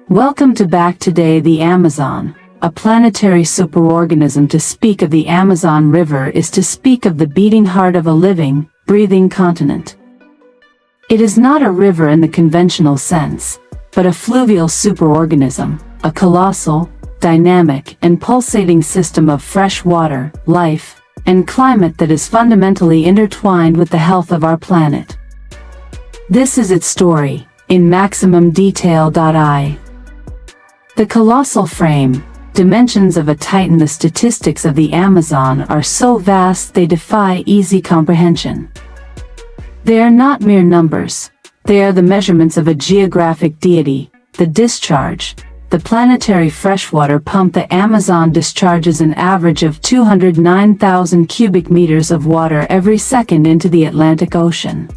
Welcome to Back Today. The Amazon, a planetary superorganism. To speak of the Amazon River is to speak of the beating heart of a living, breathing continent. It is not a river in the conventional sense, but a fluvial superorganism, a colossal, dynamic, and pulsating system of fresh water, life, and climate that is fundamentally intertwined with the health of our planet. This is its story, in maximum detail. The colossal frame, dimensions of a titan. The statistics of the Amazon are so vast they defy easy comprehension. They are not mere numbers, they are the measurements of a geographic deity, the discharge. The planetary freshwater pump. The Amazon discharges an average of 209,000 cubic meters of water every second into the Atlantic Ocean.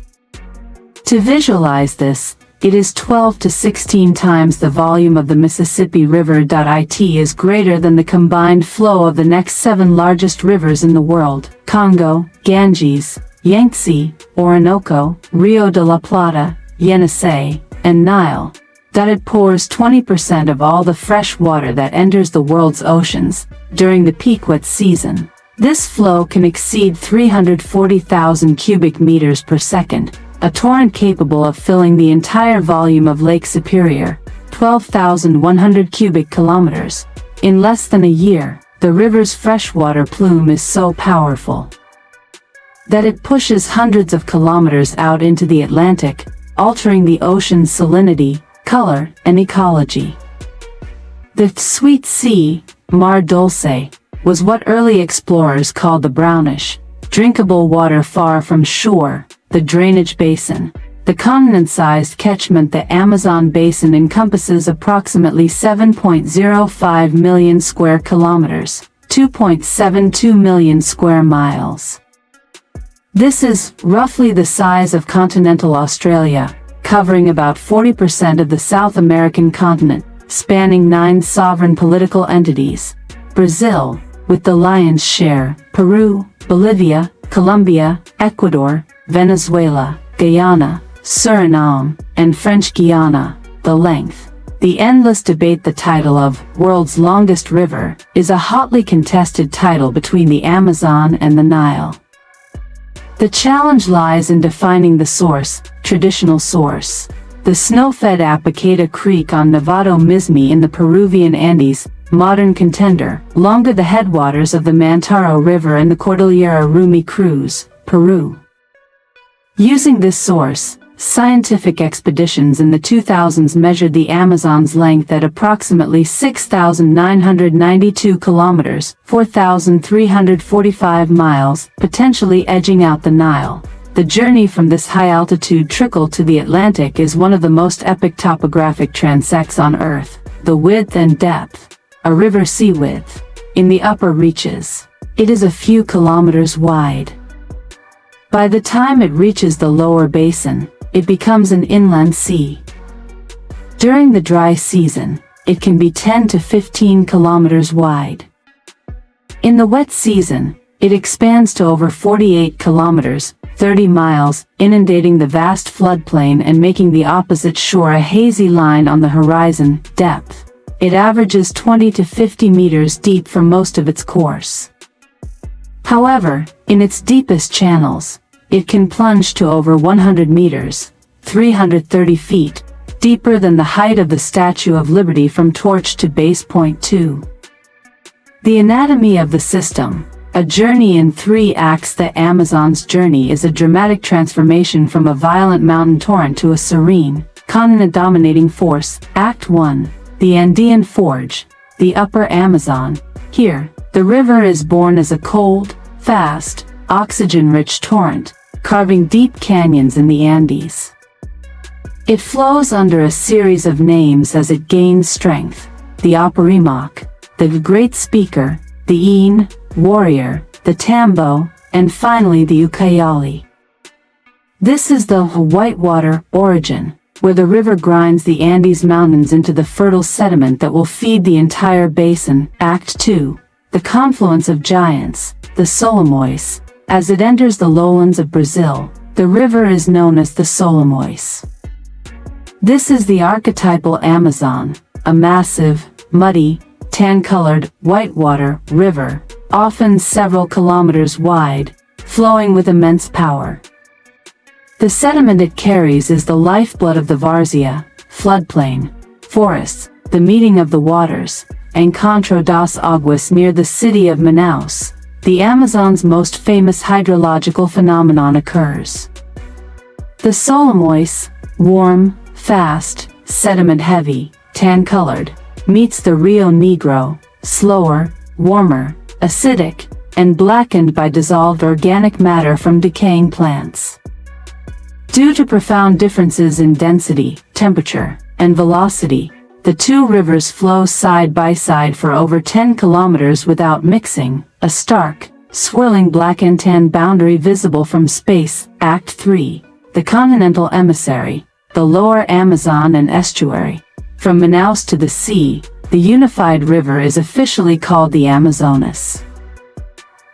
To visualize this, it is 12 to 16 times the volume of the Mississippi River. It is greater than the combined flow of the next 7 largest rivers in the world: Congo, Ganges, Yangtze, Orinoco, Rio de la Plata, Yenisei, and Nile. It pours 20% of all the fresh water that enters the world's oceans during the peak wet season. This flow can exceed 340,000 cubic meters per second, a torrent capable of filling the entire volume of Lake Superior, 12,100 cubic kilometers. In less than a year, the river's freshwater plume is so powerful that it pushes hundreds of kilometers out into the Atlantic, altering the ocean's salinity, color, and ecology. The Sweet Sea, Mar Dulce, was what early explorers called the brownish, drinkable water far from shore, the drainage basin. The continent-sized catchment. The Amazon basin encompasses approximately 7.05 million square kilometers, 2.72 million square miles. This is roughly the size of continental Australia, covering about 40% of the South American continent, spanning 9 sovereign political entities: Brazil, with the lion's share, Peru, Bolivia, Colombia, Ecuador, Venezuela, Guyana, Suriname, and French Guiana. The length. The endless debate. The title of world's longest river is a hotly contested title between the Amazon and the Nile. The challenge lies in defining the source, traditional source. The snow-fed Apacata Creek on Nevado Mismi in the Peruvian Andes, modern contender. Longer. The headwaters of the Mantaro River and the Cordillera Rumi Cruz, Peru. Using this source, scientific expeditions in the 2000s measured the Amazon's length at approximately 6,992 kilometers, 4,345 miles, potentially edging out the Nile. The journey from this high-altitude trickle to the Atlantic is one of the most epic topographic transects on Earth. The width and depth. A river sea width. In the upper reaches, it is a few kilometers wide. By the time it reaches the lower basin, it becomes an inland sea. During the dry season, it can be 10 to 15 kilometers wide. In the wet season, it expands to over 48 kilometers, 30 miles, inundating the vast floodplain and making the opposite shore a hazy line on the horizon. Depth. It averages 20 to 50 meters deep for most of its course. However, in its deepest channels, it can plunge to over 100 meters, 330 feet, deeper than the height of the Statue of Liberty from Torch to Base Point 2. The anatomy of the system. A journey in 3 acts. The Amazon's journey is a dramatic transformation from a violent mountain torrent to a serene, continent-dominating force. Act 1. The Andean Forge, the Upper Amazon. Here, the river is born as a cold, fast, oxygen-rich torrent, carving deep canyons in the Andes. It flows under a series of names as it gains strength: the Apurimac, the Great Speaker, the Een, Warrior, the Tambo, and finally the Ucayali. This is the whitewater origin, where the river grinds the Andes Mountains into the fertile sediment that will feed the entire basin. Act 2. The confluence of giants, the Solimões. As it enters the lowlands of Brazil, the river is known as the Solimões. This is the archetypal Amazon, a massive, muddy, tan-colored, whitewater river, often several kilometers wide, flowing with immense power. The sediment it carries is the lifeblood of the Várzea, floodplain, forests, the meeting of the waters, Encontro das Aguas near the city of Manaus. The Amazon's most famous hydrological phenomenon occurs. The Solimões, warm, fast, sediment-heavy, tan-colored, meets the Rio Negro, slower, warmer, acidic, and blackened by dissolved organic matter from decaying plants. Due to profound differences in density, temperature, and velocity, the two rivers flow side by side for over 10 kilometers without mixing, a stark, swirling black and tan boundary visible from space. Act 3. The Continental Emissary, the Lower Amazon and Estuary. From Manaus to the sea, the unified river is officially called the Amazonas.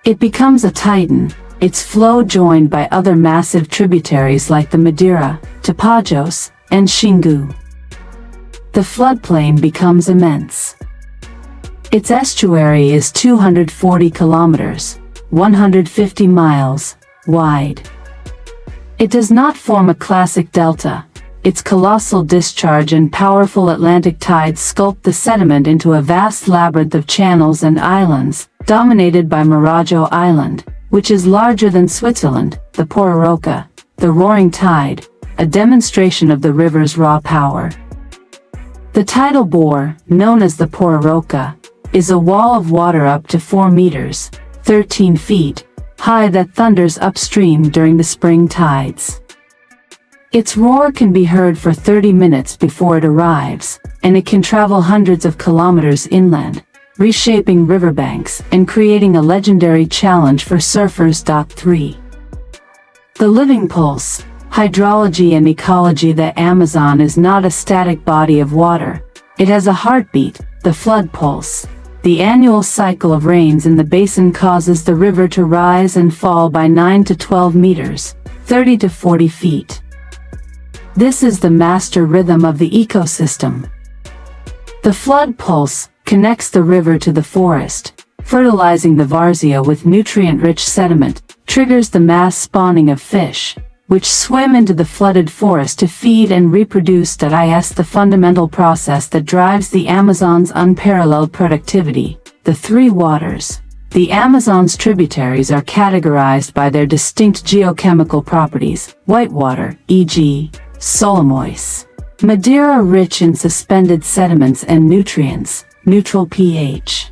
It becomes a titan, its flow joined by other massive tributaries like the Madeira, Tapajós, and Xingu. The floodplain becomes immense. Its estuary is 240 kilometers, 150 miles, wide. It does not form a classic delta. Its colossal discharge and powerful Atlantic tides sculpt the sediment into a vast labyrinth of channels and islands, dominated by Marajo Island, which is larger than Switzerland, the Pororoca, the roaring tide, a demonstration of the river's raw power. The tidal bore, known as the Pororoca, is a wall of water up to 4 meters, 13 feet, high that thunders upstream during the spring tides. Its roar can be heard for 30 minutes before it arrives, and it can travel hundreds of kilometers inland, reshaping riverbanks and creating a legendary challenge for surfers. 3. The living pulse. Hydrology and ecology. The Amazon is not a static body of water. It has a heartbeat, the flood pulse. The annual cycle of rains in the basin causes the river to rise and fall by 9 to 12 meters, 30 to 40 feet. This is the master rhythm of the ecosystem. The flood pulse connects the river to the forest, fertilizing the Várzea with nutrient-rich sediment, triggers the mass spawning of fish, which swim into the flooded forest to feed and reproduce. Is the fundamental process that drives the Amazon's unparalleled productivity. The three waters. The Amazon's tributaries are categorized by their distinct geochemical properties: whitewater, e.g., Solimões; Madeira, rich in suspended sediments and nutrients, neutral pH.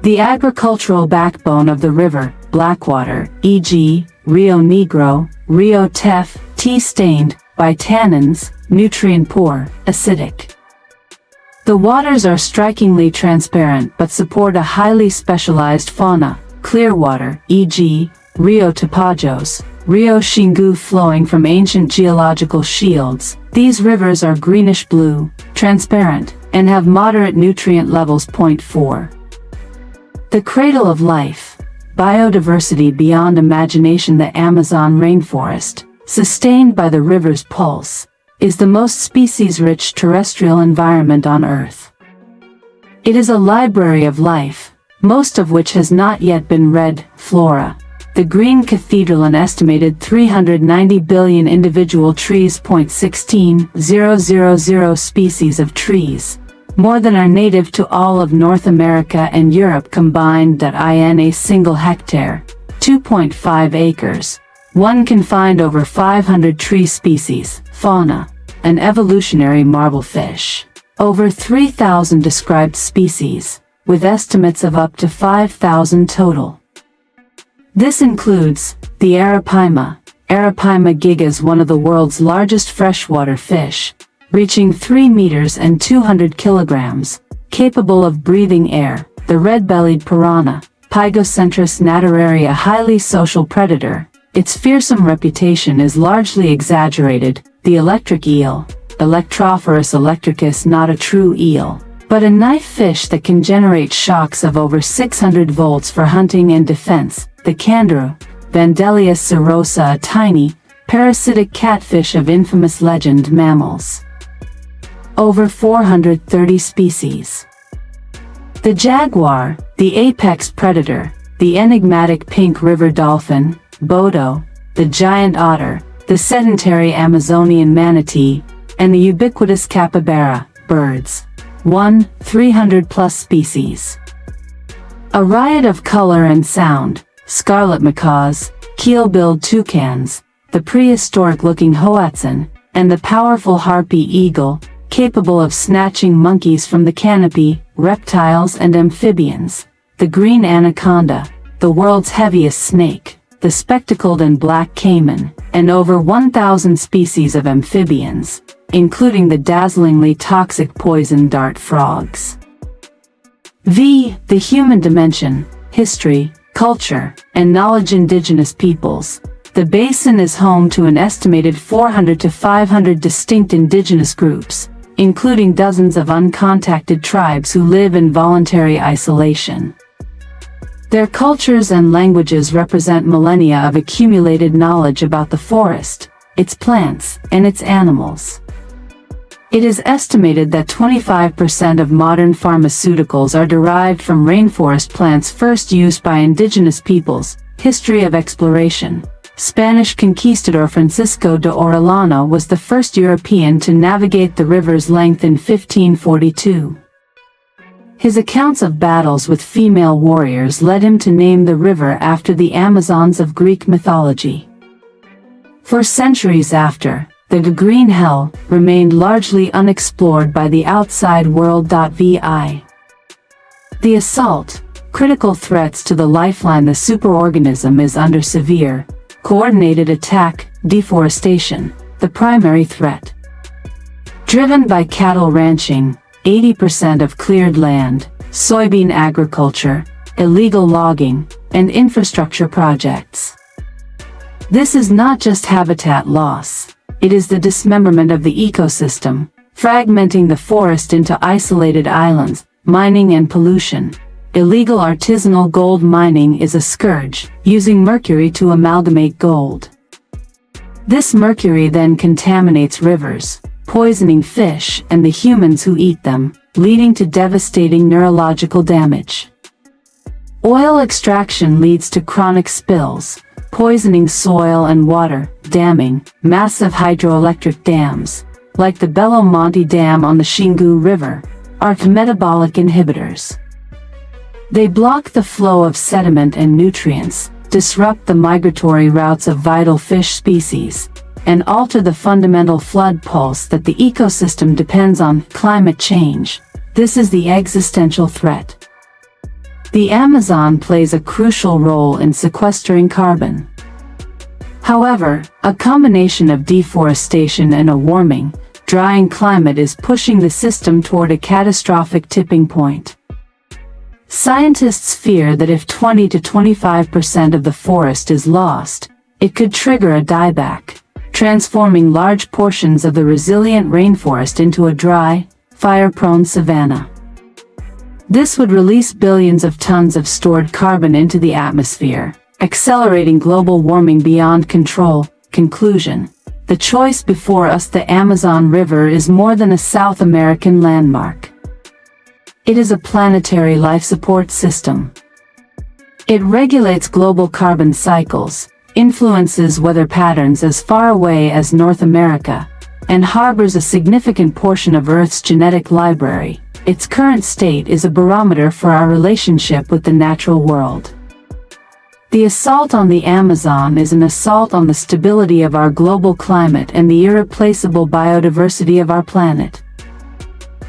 The agricultural backbone of the river, Blackwater, e.g., Rio Negro, Rio Teff, tea-stained by tannins, nutrient-poor, acidic. The waters are strikingly transparent but support a highly specialized fauna. Clearwater, e.g., Rio Tapajós, Rio Xingu, flowing from ancient geological shields. These rivers are greenish-blue, transparent, and have moderate nutrient levels. 4. The cradle of life. Biodiversity beyond imagination. The Amazon rainforest, sustained by the river's pulse, is the most species-rich terrestrial environment on Earth. It is a library of life, most of which has not yet been read. Flora. The Green Cathedral, an estimated 390 billion individual trees. 16,000 species of trees, more than are native to all of North America and Europe combined. In a single hectare, 2.5 acres, one can find over 500 tree species. Fauna. An evolutionary marblefish. Over 3,000 described species, with estimates of up to 5,000 total. This includes the Arapaima. Arapaima gigas, one of the world's largest freshwater fish, reaching 3 meters and 200 kilograms, capable of breathing air. The red-bellied piranha, Pygocentris naturaria, a highly social predator. Its fearsome reputation is largely exaggerated. The electric eel, Electrophorus electricus, not a true eel, but a knife fish that can generate shocks of over 600 volts for hunting and defense. The kangaroo, Vandellia cirrhosa, a tiny, parasitic catfish of infamous legend. Mammals. over 430 species. The jaguar, the apex predator, the enigmatic pink river dolphin, boto, the giant otter, the sedentary Amazonian manatee, and the ubiquitous capybara, birds. 300+ species. A riot of color and sound, scarlet macaws, keel-billed toucans, the prehistoric-looking hoatzin, and the powerful harpy eagle, capable of snatching monkeys from the canopy, reptiles and amphibians, the green anaconda, the world's heaviest snake, the spectacled and black caiman, and over 1,000 species of amphibians, including the dazzlingly toxic poison dart frogs. The human dimension, history, culture, and knowledge. Indigenous peoples. The basin is home to an estimated 400 to 500 distinct indigenous groups, including dozens of uncontacted tribes who live in voluntary isolation. Their cultures and languages represent millennia of accumulated knowledge about the forest, its plants, and its animals. It is estimated that 25% of modern pharmaceuticals are derived from rainforest plants first used by indigenous peoples. History of exploration. Spanish conquistador Francisco de Orellana was the first European to navigate the river's length in 1542. His accounts of battles with female warriors led him to name the river after the Amazons of Greek mythology. For centuries after, the Green Hell remained largely unexplored by the outside world. The assault, critical threats to the lifeline. The superorganism is under severe, coordinated attack, deforestation, the primary threat. Driven by cattle ranching, 80% of cleared land, soybean agriculture, illegal logging, and infrastructure projects. This is not just habitat loss. It is the dismemberment of the ecosystem, fragmenting the forest into isolated islands. Mining and pollution. Illegal artisanal gold mining is a scourge, using mercury to amalgamate gold. This mercury then contaminates rivers, poisoning fish and the humans who eat them, leading to devastating neurological damage. Oil extraction leads to chronic spills, poisoning soil and water. Damming. Massive hydroelectric dams, like the Belo Monte Dam on the Xingu River, are metabolic inhibitors. They block the flow of sediment and nutrients, disrupt the migratory routes of vital fish species, and alter the fundamental flood pulse that the ecosystem depends on. Climate change. This is the existential threat. The Amazon plays a crucial role in sequestering carbon. However, a combination of deforestation and a warming, drying climate is pushing the system toward a catastrophic tipping point. Scientists fear that if 20 to 25% of the forest is lost, it could trigger a dieback, transforming large portions of the resilient rainforest into a dry, fire-prone savanna. This would release billions of tons of stored carbon into the atmosphere, accelerating global warming beyond control. Conclusion. The choice before us. The Amazon River is more than a South American landmark. It is a planetary life support system. It regulates global carbon cycles, influences weather patterns as far away as North America, and harbors a significant portion of Earth's genetic library. Its current state is a barometer for our relationship with the natural world. The assault on the Amazon is an assault on the stability of our global climate and the irreplaceable biodiversity of our planet.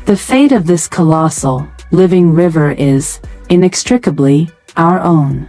The fate of this colossal, living river is, inextricably, our own.